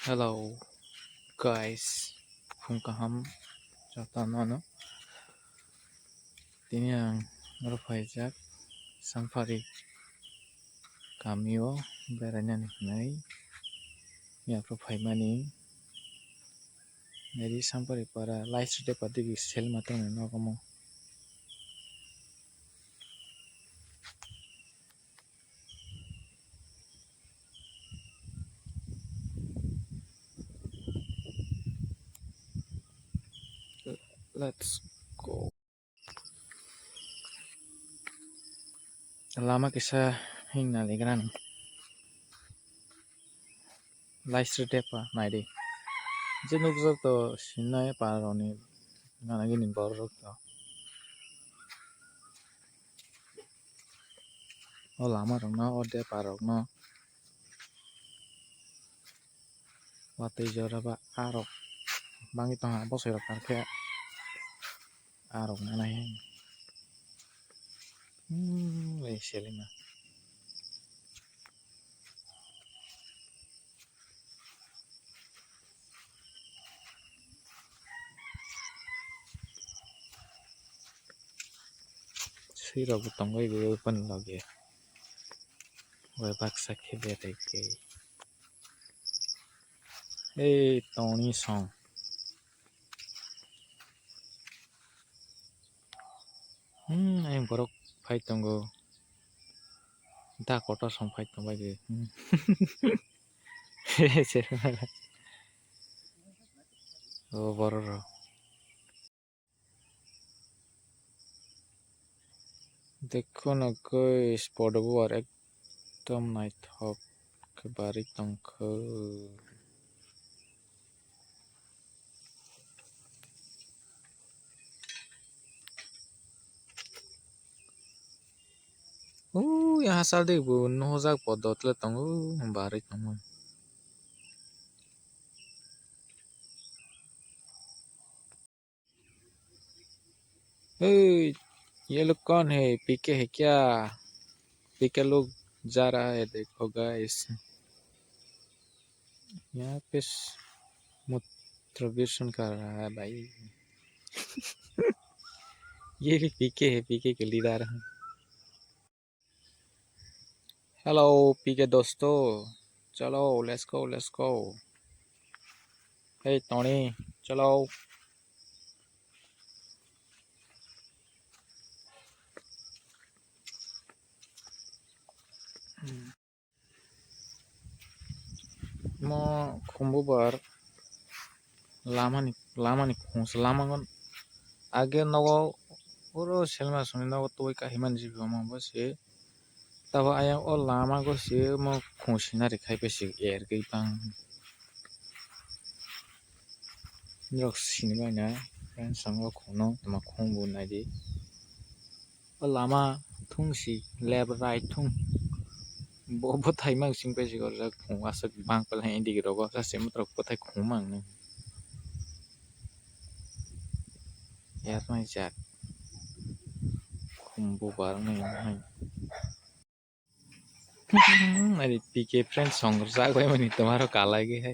Hello guys, kung kaham jatana no tini ang rwphrei samphari kamio beranya nai ya rwphrei mani nari samphari para light de pati sel matang no kamo let's go lama kisah hing nali gran light de pa nai de jenuk to sinai paroni ngana gini borok to o lama rong no o de parok no watei jora ba arok bangi tong abo sero parke arok na nai selima phirok butang oi be open lagi oi baksa khebe ke hey Tony song ayam borok fight tongo da kotor song fight tong bai ge o bororo देखो ना कोई spot वो एकदम night hoc के बारी तंख यहाँ साल देख वो नो जाग पदोत ले तंग बारी तंग ये लोग कौन है पीके है क्या पीके लोग जा रहा है देखो गाइस यहाँ पे मूत्र विसर्जन कर रहा है भाई ये भी पीके है पीके के लीडर हैं हेलो पीके दोस्तों चलो लेट्स गो हे टोनी चलो mo khumbu bar lamani khons lamangon age nago oro selma suni nago toi ka himan jibi mo bose tabo ayang o lama go se mo khonsina re khai pe sig er gei pang rok sinima na kan sango khono ma khombu na di o lama thung si left right thung bo thai mang sing pe sig ra khong asak bang pel hai indi ro go sa sem trok po thai khong mang ne yar mai jak khombu bar nai hai अरे पीके friend song जाग भाई money तुम्हारा काला के है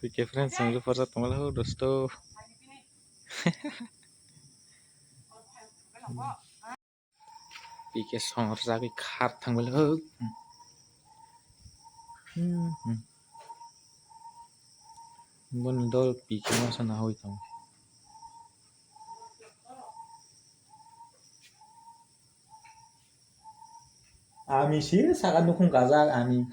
पीके friend song पर तुम्हारा हो दोस्तों पीके सॉन्ग जाके खार थंग बोले हो बन दो पीके में से ना हो इतना आमी sih sangat dukung kazak ami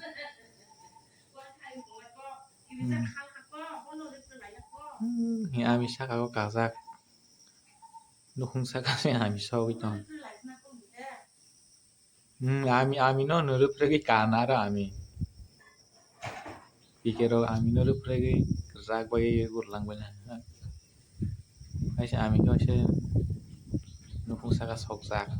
ami saka ko kazak dukung saka me ami sau itu ami no nurup lagi kanara ami pikiro ami nurup lagi kazak bagi urlang bala ay ami ko siya dukung saka sok sak